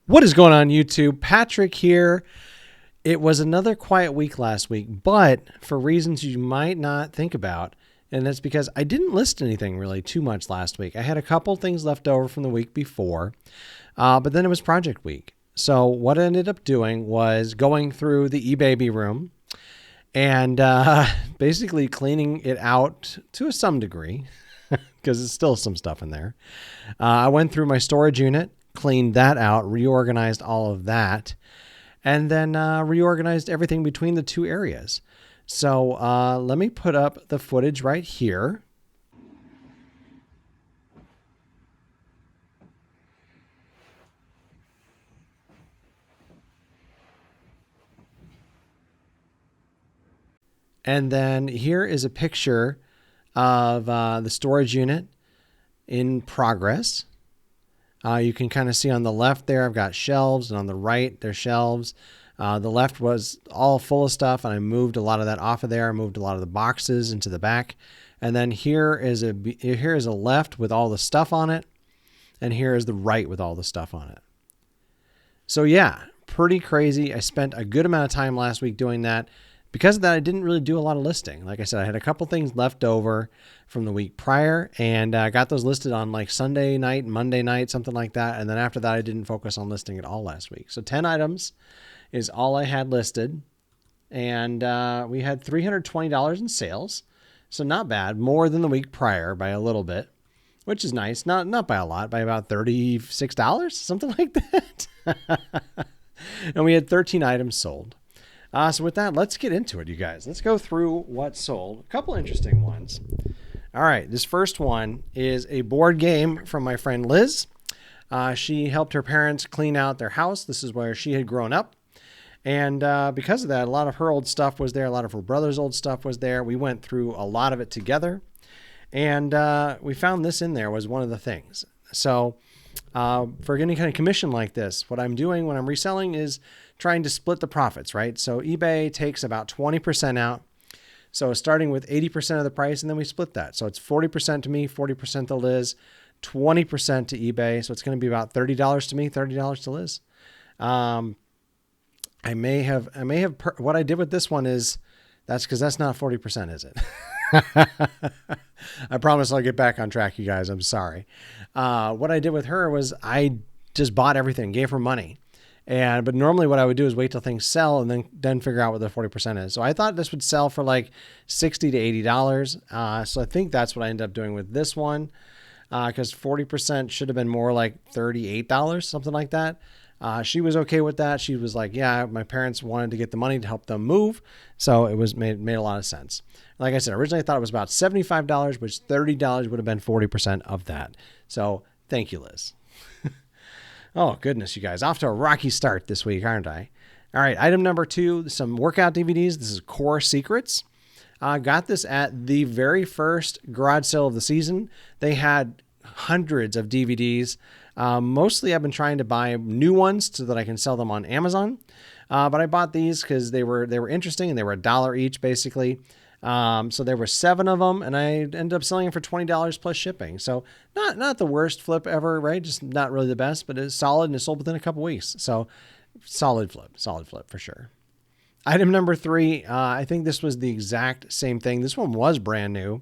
What is going on, YouTube? Patrick here. It was another quiet week last week, but for reasons you might not think about. And that's because I didn't list anything really too much last week. I had a couple things left over from the week before, but then it was project week. So what I ended up doing was going through the eBaby room and basically cleaning it out to some degree because there's still some stuff in there. I went through my storage unit, cleaned that out, reorganized all of that, and then reorganized everything between the two areas. So let me put up the footage right here. And then here is a picture of the storage unit in progress. You can kind of see on the left there, I've got shelves, and on the right, there's shelves. The left was all full of stuff, and I moved a lot of that off of there. I moved a lot of the boxes into the back. And then here is a left with all the stuff on it, and here is the right with all the stuff on it. So yeah, pretty crazy. I spent a good amount of time last week doing that. Because of that, I didn't really do a lot of listing. Like I said, I had a couple things left over from the week prior, and I got those listed on like Sunday night, Monday night, something like that. And then after that, I didn't focus on listing at all last week. So 10 items is all I had listed. And we had $320 in sales. So not bad, more than the week prior by a little bit, which is nice. Not by a lot, by about $36, something like that. And we had 13 items sold. So with that, let's get into it, you guys. Let's go through what sold. A couple interesting ones. All right, this first one is a board game from my friend Liz. She helped her parents clean out their house. This is where she had grown up. And because of that, a lot of her old stuff was there. A lot of her brother's old stuff was there. We went through a lot of it together. And we found this in there was one of the things. So for any kind of commission like this, what I'm doing when I'm reselling is trying to split the profits, right? So eBay takes about 20% out. So starting with 80% of the price, and then we split that. So it's 40% to me, 40% to Liz, 20% to eBay. So it's going to be about $30 to me, $30 to Liz. I may have, what I did with this one is, that's because that's not 40%, is it? I promise I'll get back on track, you guys. I'm sorry. What I did with her was I just bought everything, gave her money. But normally what I would do is wait till things sell and then figure out what the 40% is. So I thought this would sell for like $60 to $80. So I think that's what I ended up doing with this one. Because 40% should have been more like $38, something like that. She was okay with that. She was like, yeah, my parents wanted to get the money to help them move. So it was made a lot of sense. Like I said, originally I thought it was about $75, which $30 would have been 40% of that. So thank you, Liz. Oh, goodness, you guys. Off to a rocky start this week, aren't I? All right, item number 2, some workout DVDs. This is Core Secrets. Got this at the very first garage sale of the season. They had hundreds of DVDs. Mostly I've been trying to buy new ones so that I can sell them on Amazon. But I bought these because they were interesting and they were $1 each, basically. So there were 7 of them, and I ended up selling them for $20 plus shipping. So not the worst flip ever, right? Just not really the best, but it's solid, and it sold within a couple weeks. So solid flip for sure. Item number 3, I think this was the exact same thing. This one was brand new.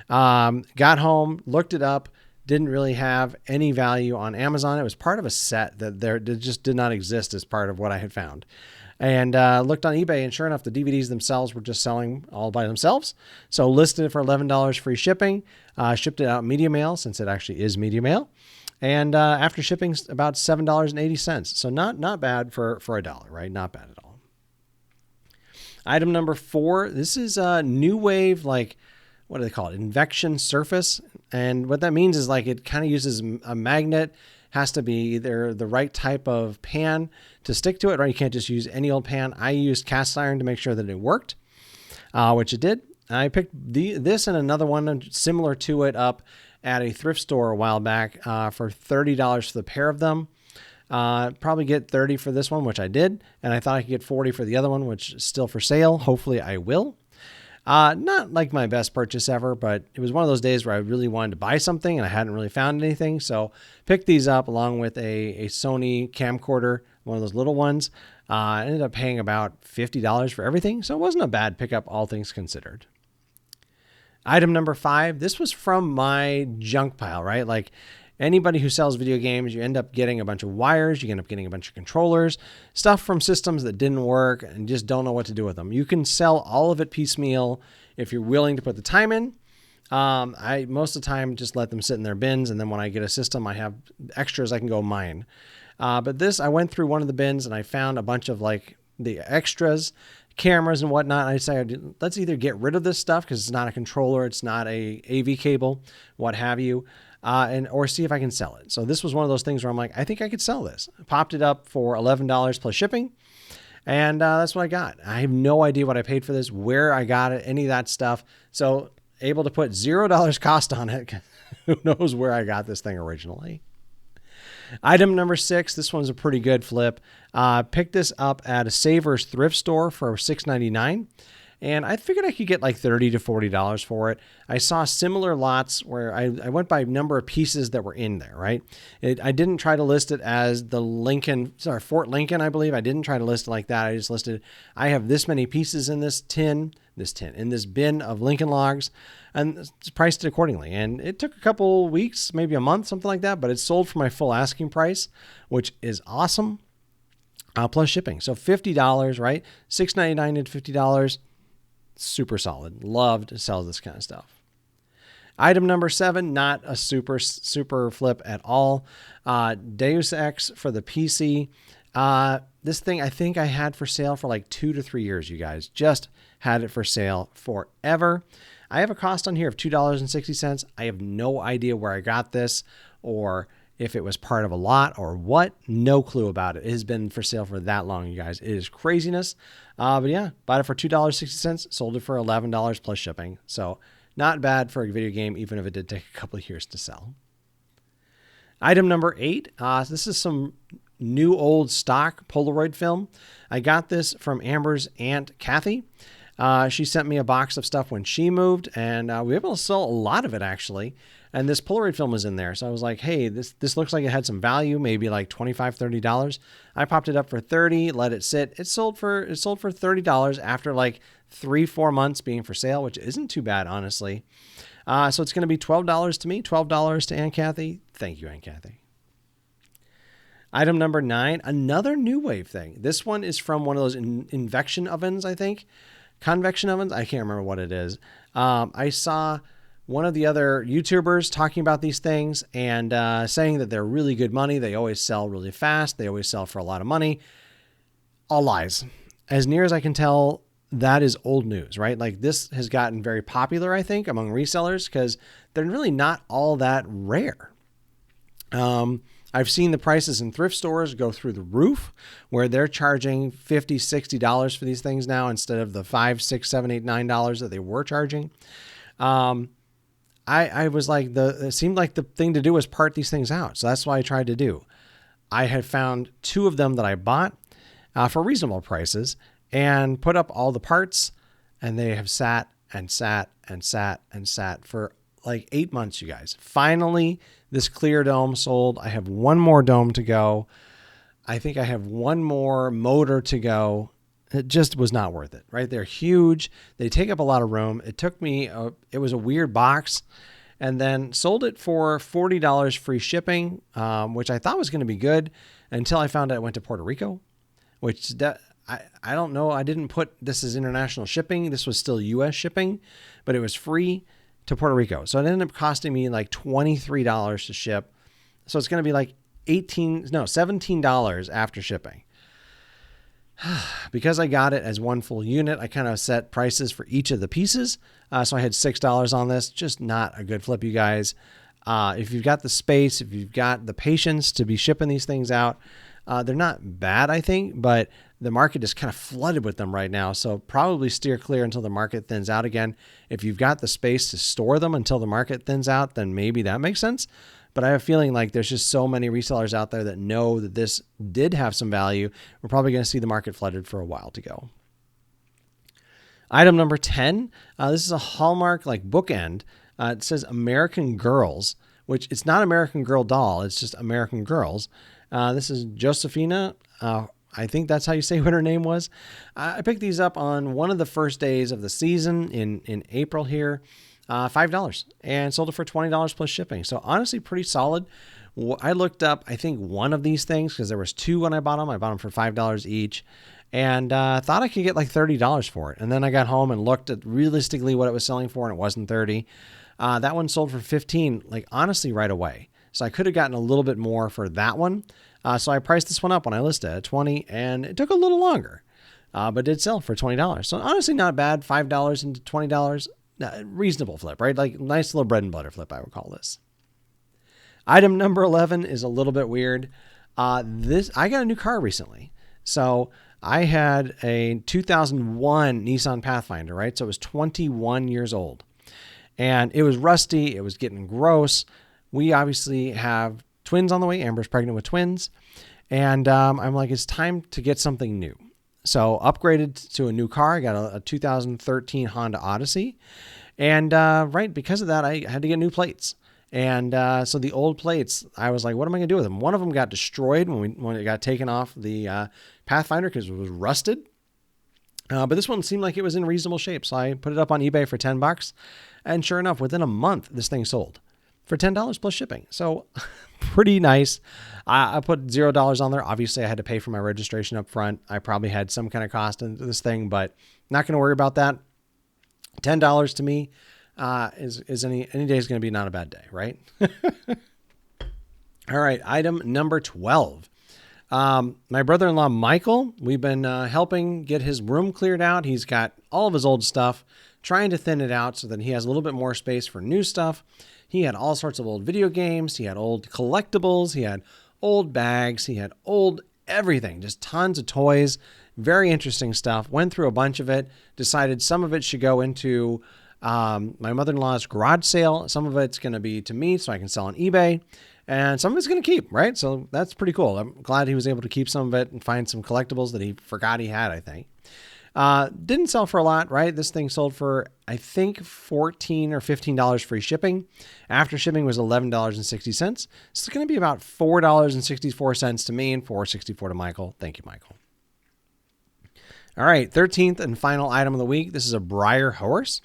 Got home, looked it up, didn't really have any value on Amazon. It was part of a set that just did not exist as part of what I had found. And looked on eBay, and sure enough, the DVDs themselves were just selling all by themselves. So listed it for $11 free shipping. Shipped it out media mail, since it actually is media mail. And after shipping, about $7.80. So not bad for $1, right? Not bad at all. Item number 4, this is a new wave, like, what do they call it? Invection surface. And what that means is like it kind of uses a magnet. Has to be either the right type of pan to stick to it, right? You can't just use any old pan. I used cast iron to make sure that it worked, which it did. I picked this and another one similar to it up at a thrift store a while back for $30 for the pair of them. Probably get 30 for this one, which I did. And I thought I could get 40 for the other one, which is still for sale. Hopefully I will. Not like my best purchase ever, but it was one of those days where I really wanted to buy something and I hadn't really found anything. So picked these up along with a Sony camcorder, one of those little ones. I ended up paying about $50 for everything. So it wasn't a bad pickup, all things considered. Item number 5, this was from my junk pile, right? Like anybody who sells video games, you end up getting a bunch of wires, you end up getting a bunch of controllers, stuff from systems that didn't work and just don't know what to do with them. You can sell all of it piecemeal if you're willing to put the time in. I most of the time just let them sit in their bins, and then when I get a system, I have extras I can go mine. But this, I went through one of the bins and I found a bunch of like the extras, cameras and whatnot. I decided, let's either get rid of this stuff because it's not a controller, it's not a AV cable, what have you, or see if I can sell it. So this was one of those things where I'm like, I think I could sell this. I popped it up for $11 plus shipping, and that's what I got. I have no idea what I paid for this, where I got it, any of that stuff. So able to put $0 cost on it. Who knows where I got this thing originally. Item number 6, this one's a pretty good flip. Picked this up at a Savers thrift store for $6.99. And I figured I could get like $30 to $40 for it. I saw similar lots where I went by number of pieces that were in there, right? I didn't try to list it as the Fort Lincoln, I believe. I didn't try to list it like that. I just listed, I have this many pieces in this in this bin of Lincoln Logs, and it's priced it accordingly. And it took a couple weeks, maybe a month, something like that, but it sold for my full asking price, which is awesome. Plus shipping. So $50, right? $6.99 into $50. Super solid. Love to sell this kind of stuff. Item number 7, not a super flip at all. Deus Ex for the PC. This thing I think I had for sale for like 2 to 3 years, you guys. Just had it for sale forever. I have a cost on here of $2.60. I have no idea where I got this or if it was part of a lot or what. No clue about it. It has been for sale for that long, you guys. It is craziness. But yeah, bought it for $2.60, sold it for $11 plus shipping. So not bad for a video game, even if it did take a couple of years to sell. Item number 8. This is some new old stock Polaroid film. I got this from Amber's aunt, Kathy. She sent me a box of stuff when she moved, and we were able to sell a lot of it actually. And this Polaroid film was in there. So I was like, hey, this looks like it had some value, maybe like $25, $30. I popped it up for $30, let it sit. It sold for $30 after like 3-4 months being for sale, which isn't too bad, honestly. So it's going to be $12 to me, $12 to Aunt Kathy. Thank you, Aunt Kathy. Item number 9, another New Wave thing. This one is from one of those convection ovens, I think. Convection ovens? I can't remember what it is. I saw one of the other YouTubers talking about these things and saying that they're really good money. They always sell really fast. They always sell for a lot of money. All lies. As near as I can tell, that is old news, right? Like this has gotten very popular, I think, among resellers because they're really not all that rare. I've seen the prices in thrift stores go through the roof where they're charging $50, $60 for these things now instead of the $5, $6, $7, $8, $9 that they were charging. I was like, it seemed like the thing to do was part these things out. So that's what I tried to do. I had found 2 of them that I bought for reasonable prices and put up all the parts, and they have sat and sat and sat and sat for like 8 months, you guys. Finally, this clear dome sold. I have one more dome to go. I think I have one more motor to go. It just was not worth it, right? They're huge. They take up a lot of room. It took me, it was a weird box, and then sold it for $40 free shipping, which I thought was going to be good until I found out it went to Puerto Rico, which I don't know. I didn't put this as international shipping. This was still U.S. shipping, but it was free to Puerto Rico. So it ended up costing me like $23 to ship. So it's going to be like $17 after shipping. Because I got it as one full unit, I kind of set prices for each of the pieces. So I had $6 on this. Just not a good flip, you guys. If you've got the space, if you've got the patience to be shipping these things out, they're not bad, I think, but the market is kind of flooded with them right now. So probably steer clear until the market thins out again. If you've got the space to store them until the market thins out, then maybe that makes sense. But I have a feeling like there's just so many resellers out there that know that this did have some value. We're probably going to see the market flooded for a while to go. Item number 10. This is a Hallmark like bookend. It says American Girls, which it's not American Girl doll. It's just American Girls. This is Josephina. I think that's how you say what her name was. I picked these up on one of the first days of the season in April here. $5 and sold it for $20 plus shipping. So honestly, pretty solid. I looked up, I think one of these things, because there was two when I bought them. I bought them for $5 each and thought I could get like $30 for it. And then I got home and looked at realistically what it was selling for, and it wasn't 30. That one sold for 15, like honestly right away. So I could have gotten a little bit more for that one. So I priced this one up when I listed it at 20, and it took a little longer, but did sell for $20. So honestly, not bad. $5 into $20. Reasonable flip, right? Like nice little bread and butter flip, I would call this. Item number 11 is a little bit weird. I got a new car recently. So I had a 2001 Nissan Pathfinder, right? So it was 21 years old and it was rusty. It was getting gross. We obviously have twins on the way. Amber's pregnant with twins. And I'm like, it's time to get something new. So upgraded to a new car. I got a 2013 Honda Odyssey. And right, because of that, I had to get new plates. And so the old plates, I was like, what am I going to do with them? One of them got destroyed when it got taken off the Pathfinder because it was rusted. But this one seemed like it was in reasonable shape. So I put it up on eBay for $10. And sure enough, within a month, this thing sold for $10 plus shipping. So pretty nice. I put $0 on there. Obviously, I had to pay for my registration up front. I probably had some kind of cost into this thing, but not going to worry about that. $10 to me is any day is going to be not a bad day, right? All right, item number 12. My brother-in-law, Michael, we've been helping get his room cleared out. He's got all of his old stuff, trying to thin it out so that he has a little bit more space for new stuff. He had all sorts of old video games. He had old collectibles. He had old bags. He had old everything, just tons of toys. Very interesting stuff. Went through a bunch of it, decided some of it should go into my mother-in-law's garage sale. Some of it's going to be to me so I can sell on eBay. And some of it's going to keep, right? So that's pretty cool. I'm glad he was able to keep some of it and find some collectibles that he forgot he had, I think. Didn't sell for a lot, right? This thing sold for, I think, $14 or $15 free shipping. After shipping was $11.60. So it's going to be about $4.64 to me and $4.64 to Michael. Thank you, Michael. All right, 13th and final item of the week. This is a Breyer horse.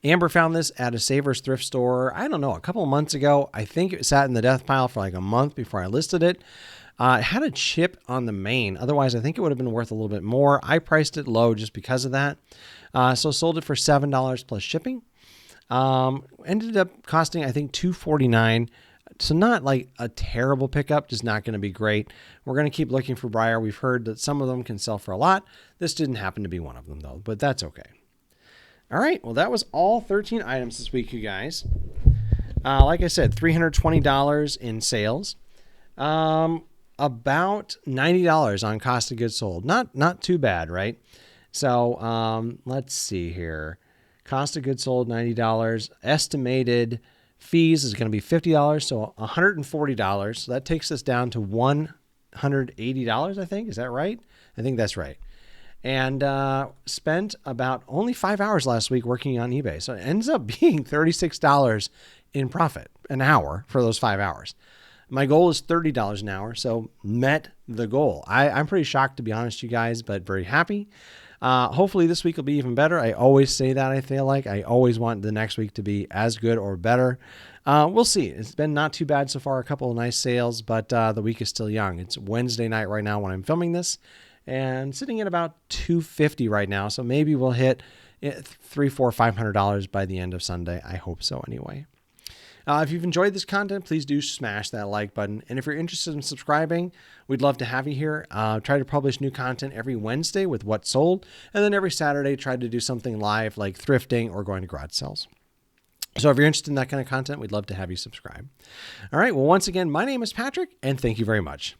Amber found this at a Savers thrift store, I don't know, a couple of months ago. I think it sat in the death pile for like a month before I listed it. It had a chip on the mane. Otherwise, I think it would have been worth a little bit more. I priced it low just because of that. So sold it for $7 plus shipping. Ended up costing, I think, $249. So not like a terrible pickup, just not going to be great. We're going to keep looking for Breyer. We've heard that some of them can sell for a lot. This didn't happen to be one of them, though, but that's okay. All right. Well, that was all 13 items this week, you guys. Like I said, $320 in sales. About $90 on cost of goods sold. Not too bad, right? So let's see here. Cost of goods sold, $90. Estimated fees is going to be $50, so $140. So that takes us down to $180, I think. Is that right? I think that's right. And spent about only 5 hours last week working on eBay. So it ends up being $36 in profit an hour for those 5 hours. My goal is $30 an hour, so met the goal. I'm pretty shocked, to be honest, you guys, but very happy. Hopefully this week will be even better. I always say that. I feel like I always want the next week to be as good or better. We'll see. It's been not too bad so far. A couple of nice sales, but the week is still young. It's Wednesday night right now when I'm filming this, and sitting at about $250 right now. So maybe we'll hit $300, $400, $500 by the end of Sunday. I hope so anyway. If you've enjoyed this content, please do smash that like button. And if you're interested in subscribing, we'd love to have you here. Try to publish new content every Wednesday with What Sold. And then every Saturday, try to do something live like thrifting or going to garage sales. So if you're interested in that kind of content, we'd love to have you subscribe. All right. Well, once again, my name is Patrick, and thank you very much.